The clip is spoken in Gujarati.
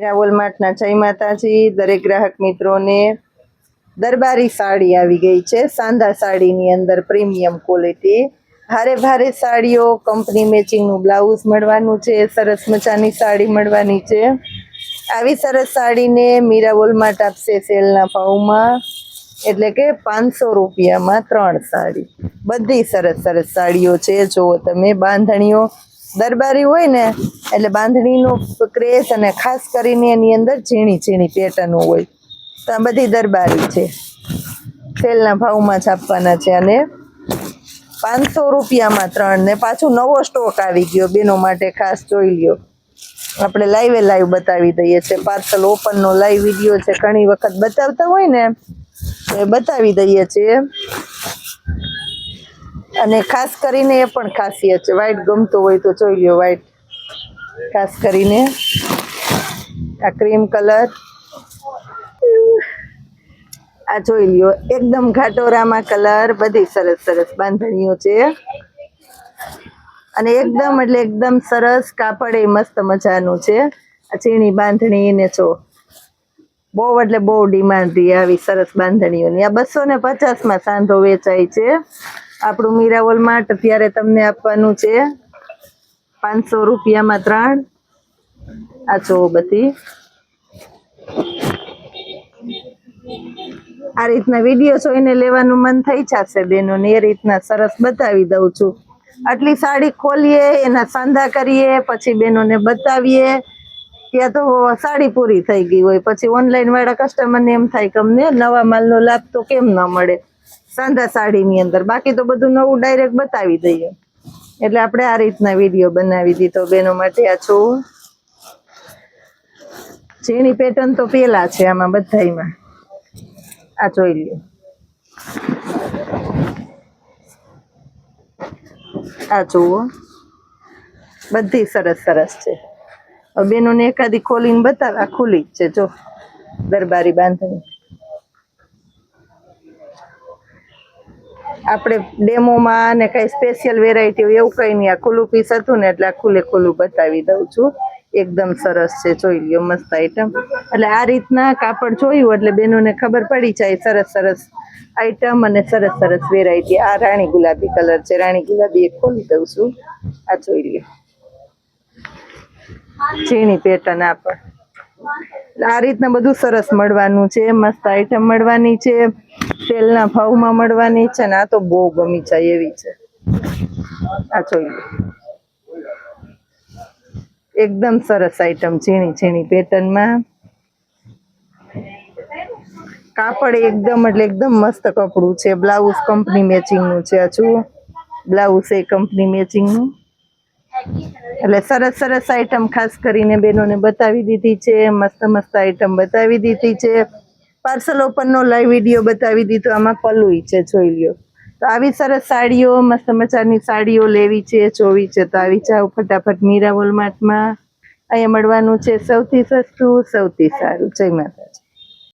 મીરા વોલમાર્ટના જય માતાજી દરેક ગ્રાહક મિત્રોને દરબારી સાડી આવી ગઈ છે સાંધા સાડીની અંદર પ્રીમિયમ ક્વોલિટી ભારે ભારે સાડીઓ કંપની મેચિંગનું બ્લાઉઝ મળવાનું છે સરસ મજાની સાડી મળવાની છે આવી સરસ સાડીને મીરા વોલમાર્ટ આપશે સેલના ભાવમાં એટલે કે 500 રૂપિયામાં 3 સાડી બધી સરસ સરસ સાડીઓ છે જો તમે બાંધણીઓ દરબારી હોય ને એટલે બાંધણીનો ક્રેઝ અને ખાસ કરીને એની અંદર ઝીણી ઝીણી પેટર્ન હોય તો આ બધી દરબારી છે સેલના ભાવમાં જ આપવાના છે અને 500 રૂપિયામાં 3 ને પાછું નવો સ્ટોક આવી ગયો બેનો માટે ખાસ જોઈ લ્યો આપણે લાઈવ બતાવી દઈએ છે પાર્સલ ઓપનનો લાઈવ વિડીયો છે ઘણી વખત બતાવતા હોય ને એ બતાવી દઈએ છીએ અને ખાસ કરીને એ પણ ખાસિયત છે વ્હાઈટ ગમતો હોય તો જોઈ લ્યો વ્હાઈટ ખાસ કરીને આ ક્રીમ કલર આ જોઈ લ્યો એકદમ ઘાટોરામાં કલર બધી સરસ સરસ બાંધણીઓ છે અને એકદમ એટલે એકદમ સરસ કાપડ એ મસ્ત મજાનું છે આ ચીણી બાંધણી ને જો બહુ એટલે બહુ ડિમાન્ડ રહી આવી સરસ બાંધણીઓની આ 250માં સાંધો વેચાય છે આપણું મીરા વોલમાર્ટ અત્યારે તમને આપવાનું છે 500 રૂપિયામાં 3 આ જો બધી આ રીતના વિડીયો જોઈને લેવાનું મન થઈ જશે બેનો ને એ રીતના સરસ બતાવી દઉં છું આટલી સાડી ખોલીએ એના સાંધા કરીએ પછી બેનોને બતાવીએ ત્યાં તો સાડી પૂરી થઈ ગઈ હોય પછી ઓનલાઈન વાળા કસ્ટમરને એમ થાય કે અમને નવા માલનો લાભ તો કેમ ન મળે સાંધા સાડીની અંદર બાકી તો બધું નવું ડાયરેક્ટ બતાવી દઈએ એટલે આપણે આ રીતના વિડીયો બનાવી દીધો બેનો માટે આ છો ઝીણી પેટર્ન તો પેલા છે આમાં બધામાં આ જોઈ લ્યો આ જુઓ બધી સરસ સરસ છે બેનોને એકાદી ખોલીને બતાવે આ ખુલ્લી જ છે જો દરબારી બાંધણી આપણે ડેમોમાં ને કઈ સ્પેશિયલ વેરાયટી હોય એવું કઈ નહીં આ ખુલ્લું પીસ હતું ને એટલે આ ખુલ્લું બતાવી દઉં છું એકદમ સરસ છે જોઈ લ્યો મસ્ત આઈટમ એટલે આ રીતના કાપડ જોયું એટલે બેનોને ખબર પડી જાય સરસ સરસ આઈટમ અને સરસ સરસ વેરાયટી આ રાણી ગુલાબી કલર છે રાણી ગુલાબી એક ખોલી દઉં છું આ જોઈ લ્યો ઝીણી પેટર્ન આ પણ આ રીતના બધું સરસ મળવાનું છે મસ્ત આઈટમ મળવાની છે સેલના ભાવમાં મળવાની છે ને આ તો બહુ ગમી જાય એવી છે આ જોઈ લો એકદમ સરસ આઈટમ ઝીણી ઝીણી પેટર્નમાં કાપડ એકદમ એટલે એકદમ મસ્ત કપડું છે બ્લાઉઝ કંપની મેચિંગનું છે હજુ બ્લાઉઝ એ કંપની મેચિંગનું એટલે સરસ સરસ આઈટમ ખાસ કરીને બેનોને બતાવી દીધી છે મસ્ત મસ્ત આઈટમ બતાવી દીધી છે પાર્સલ ઓપનનો લાઈવ વિડીયો બતાવી દીધો આમાં પલ્લુઈ છે જોઈ લ્યો તો આવી સરસ સાડીઓ મસ્ત મજાની સાડીઓ લેવી છે જોવી છે તો આવી જાઓ ફટાફટ મીરા વોલમાર્ટમાં અહીંયા મળવાનું છે સૌથી સસ્તું સૌથી સારું જય માતાજી